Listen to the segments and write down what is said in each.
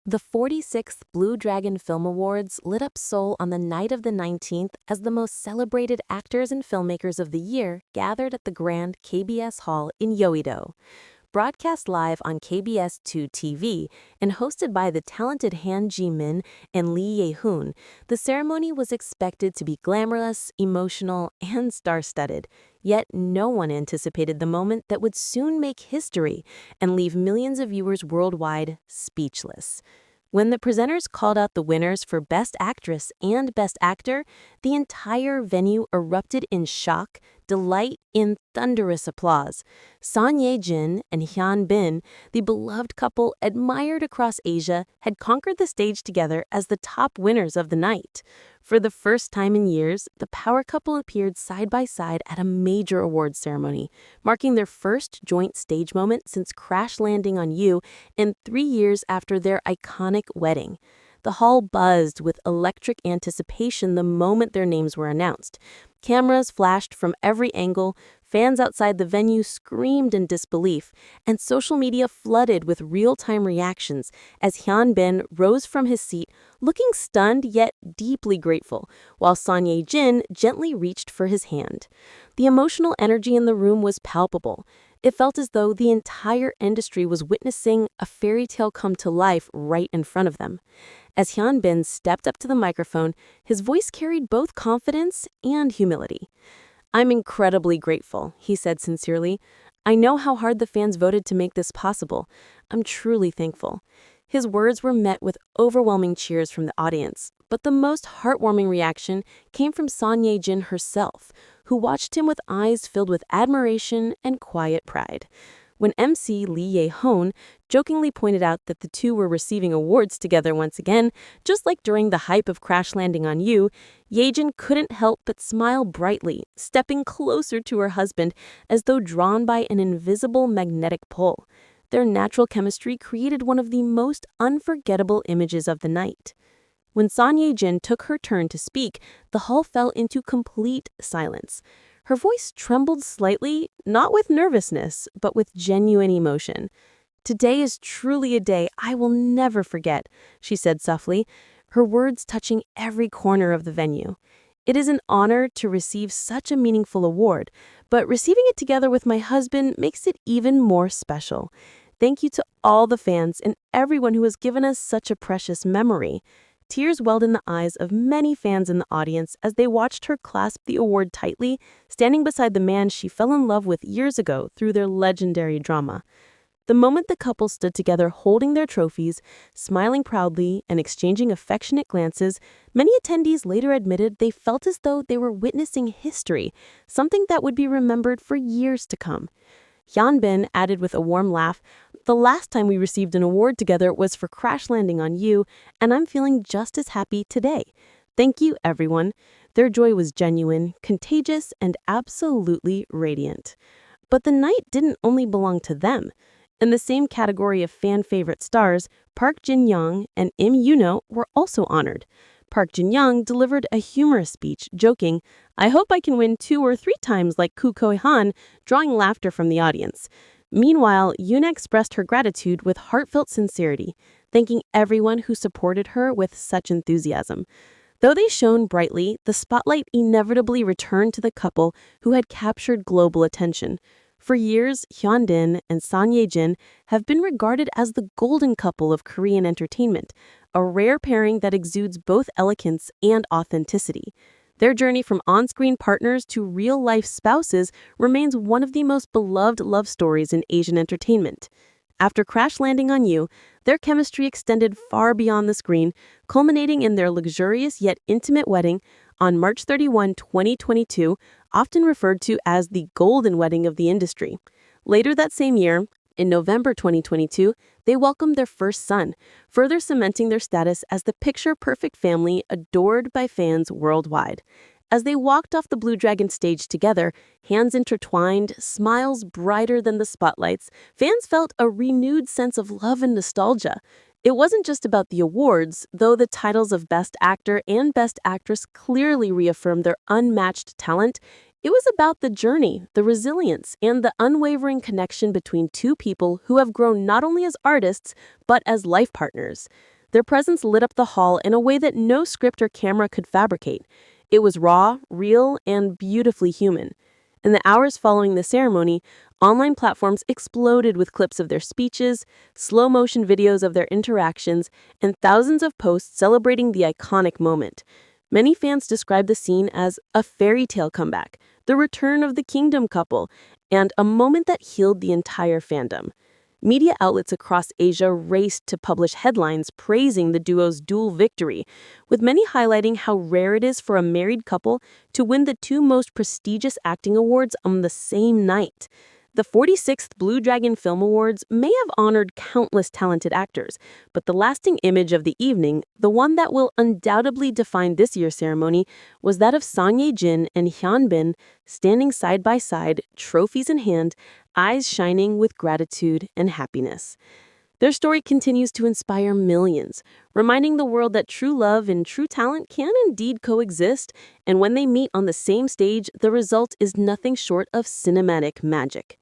The 46th Blue Dragon Film Awards lit up Seoul on the night of the 19th as the most celebrated actors and filmmakers of the year gathered at the Grand KBS Hall in Yeouido. Broadcast live on KBS2 TV and hosted by the talented Han Ji-min and Ye-jin Hyun, the ceremony was expected to be glamorous, emotional, and star-studded. Yet no one anticipated the moment that would soon make history and leave millions of viewers worldwide speechless. When the presenters called out the winners for Best Actress and Best Actor, the entire venue erupted in shock, delight, and thunderous applause. Ye-jin and Hyun Bin, the beloved couple admired across Asia, had conquered the stage together as the top winners of the night. For the first time in years, the power couple appeared side by side at a major awards ceremony, marking their first joint stage moment since Crash Landing on You and 3 years after their iconic wedding. The hall buzzed with electric anticipation the moment their names were announced. Cameras flashed from every angle, fans outside the venue screamed in disbelief, and social media flooded with real-time reactions as Hyun Bin rose from his seat, looking stunned yet deeply grateful, while Ye-jin gently reached for his hand. The emotional energy in the room was palpable. It felt as though the entire industry was witnessing a fairy tale come to life right in front of them. As Hyun Bin stepped up to the microphone, his voice carried both confidence and humility. "I'm incredibly grateful," he said sincerely. "I know how hard the fans voted to make this possible. I'm truly thankful." His words were met with overwhelming cheers from the audience, but the most heartwarming reaction came from Ye-jin herself, who watched him with eyes filled with admiration and quiet pride. When MC Ye-jin Hyun jokingly pointed out that the two were receiving awards together once again, just like during the hype of Crash Landing on You, Ye-jin couldn't help but smile brightly, stepping closer to her husband as though drawn by an invisible magnetic pull. Their natural chemistry created one of the most unforgettable images of the night. When Ye-jin took her turn to speak, the hall fell into complete silence. Her voice trembled slightly, not with nervousness, but with genuine emotion. "Today is truly a day I will never forget," she said softly, her words touching every corner of the venue. "It is an honor to receive such a meaningful award, but receiving it together with my husband makes it even more special. Thank you to all the fans and everyone who has given us such a precious memory." Tears welled in the eyes of many fans in the audience as they watched her clasp the award tightly, standing beside the man she fell in love with years ago through their legendary drama. The moment the couple stood together holding their trophies, smiling proudly and exchanging affectionate glances, many attendees later admitted they felt as though they were witnessing history, something that would be remembered for years to come. Hyun Bin added with a warm laugh, "The last time we received an award together was for Crash Landing on You, and I'm feeling just as happy today. Thank you, everyone." Their joy was genuine, contagious, and absolutely radiant. But the night didn't only belong to them. In the same category of fan-favorite stars, Park Jin-young and Im Yuno were also honored. Park Jin-young delivered a humorous speech, joking, "I hope I can win 2 or 3 times like Koo Ko-han," drawing laughter from the audience. Meanwhile, Yoon expressed her gratitude with heartfelt sincerity, thanking everyone who supported her with such enthusiasm. Though they shone brightly, the spotlight inevitably returned to the couple who had captured global attention. For years, Hyun Bin and Ye-jin have been regarded as the golden couple of Korean entertainment, a rare pairing that exudes both elegance and authenticity. Their journey from on-screen partners to real-life spouses remains one of the most beloved love stories in Asian entertainment. After Crash Landing on You, their chemistry extended far beyond the screen, culminating in their luxurious yet intimate wedding on March 31, 2022, often referred to as the golden wedding of the industry. Later that same year, in November 2022, they welcomed their first son, further cementing their status as the picture-perfect family adored by fans worldwide. As they walked off the Blue Dragon stage together, hands intertwined, smiles brighter than the spotlights, fans felt a renewed sense of love and nostalgia. It wasn't just about the awards, though the titles of Best Actor and Best Actress clearly reaffirmed their unmatched talent. It was about the journey, the resilience, and the unwavering connection between two people who have grown not only as artists, but as life partners. Their presence lit up the hall in a way that no script or camera could fabricate. It was raw, real, and beautifully human. In the hours following the ceremony, online platforms exploded with clips of their speeches, slow-motion videos of their interactions, and thousands of posts celebrating the iconic moment. Many fans describe the scene as a fairy tale comeback, the return of the Kingdom couple, and a moment that healed the entire fandom. Media outlets across Asia raced to publish headlines praising the duo's dual victory, with many highlighting how rare it is for a married couple to win the two most prestigious acting awards on the same night. The 46th Blue Dragon Film Awards may have honored countless talented actors, but the lasting image of the evening, the one that will undoubtedly define this year's ceremony, was that of Son Ye-jin and Hyun standing side by side, trophies in hand, eyes shining with gratitude and happiness. Their story continues to inspire millions, reminding the world that true love and true talent can indeed coexist, and when they meet on the same stage, the result is nothing short of cinematic magic.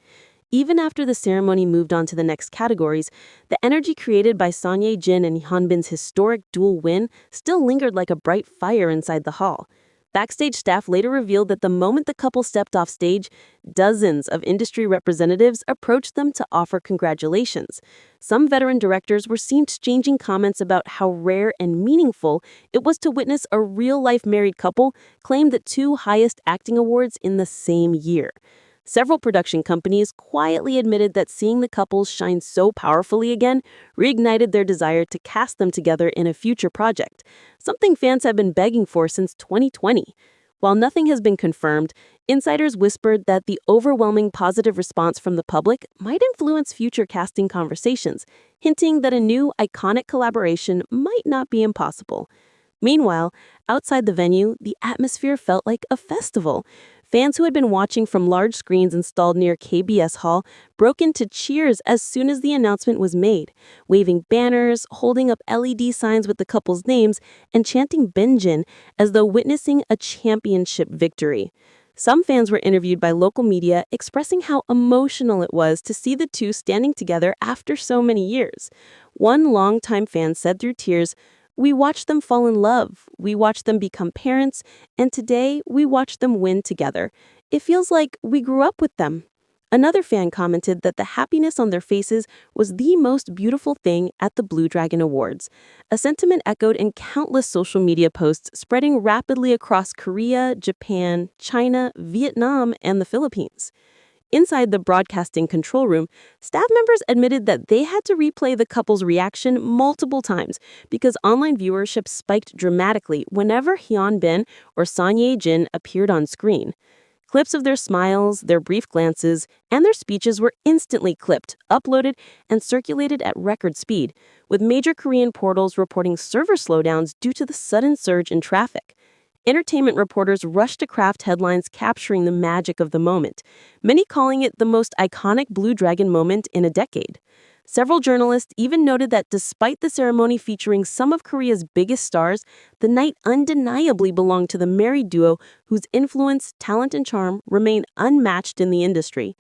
Even after the ceremony moved on to the next categories, the energy created by Son Ye-jin and Hyunbin's historic dual win still lingered like a bright fire inside the hall. Backstage staff later revealed that the moment the couple stepped off stage, dozens of industry representatives approached them to offer congratulations. Some veteran directors were seen exchanging comments about how rare and meaningful it was to witness a real-life married couple claim the two highest acting awards in the same year. Several production companies quietly admitted that seeing the couples shine so powerfully again reignited their desire to cast them together in a future project, something fans have been begging for since 2020. While nothing has been confirmed, insiders whispered that the overwhelming positive response from the public might influence future casting conversations, hinting that a new, iconic collaboration might not be impossible. Meanwhile, outside the venue, the atmosphere felt like a festival. Fans who had been watching from large screens installed near KBS Hall broke into cheers as soon as the announcement was made, waving banners, holding up LED signs with the couple's names, and chanting Benjin as though witnessing a championship victory. Some fans were interviewed by local media expressing how emotional it was to see the two standing together after so many years. One longtime fan said through tears, "We watched them fall in love, we watched them become parents, and today we watched them win together. It feels like we grew up with them." Another fan commented that the happiness on their faces was the most beautiful thing at the Blue Dragon Awards, a sentiment echoed in countless social media posts spreading rapidly across Korea, Japan, China, Vietnam, and the Philippines. Inside the broadcasting control room, staff members admitted that they had to replay the couple's reaction multiple times because online viewership spiked dramatically whenever Hyunbin or Son Ye-jin appeared on screen. Clips of their smiles, their brief glances, and their speeches were instantly clipped, uploaded, and circulated at record speed, with major Korean portals reporting server slowdowns due to the sudden surge in traffic. Entertainment reporters rushed to craft headlines capturing the magic of the moment, many calling it the most iconic Blue Dragon moment in a decade. Several journalists even noted that despite the ceremony featuring some of Korea's biggest stars, the night undeniably belonged to the married duo whose influence, talent, and charm remain unmatched in the industry.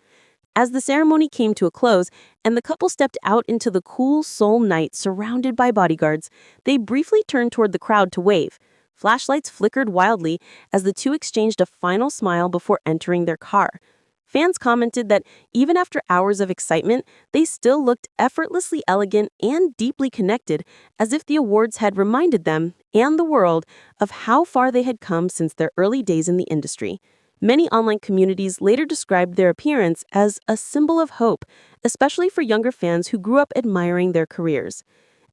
As the ceremony came to a close and the couple stepped out into the cool Seoul night surrounded by bodyguards, they briefly turned toward the crowd to wave. Flashlights flickered wildly as the two exchanged a final smile before entering their car. Fans commented that even after hours of excitement, they still looked effortlessly elegant and deeply connected, as if the awards had reminded them and the world of how far they had come since their early days in the industry. Many online communities later described their appearance as a symbol of hope, especially for younger fans who grew up admiring their careers.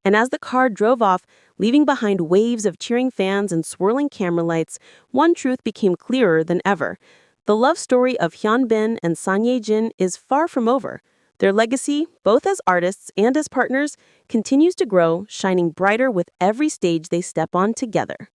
And as the car drove off, leaving behind waves of cheering fans and swirling camera lights, one truth became clearer than ever. The love story of Hyunbin and Son Ye-jin is far from over. Their legacy, both as artists and as partners, continues to grow, shining brighter with every stage they step on together.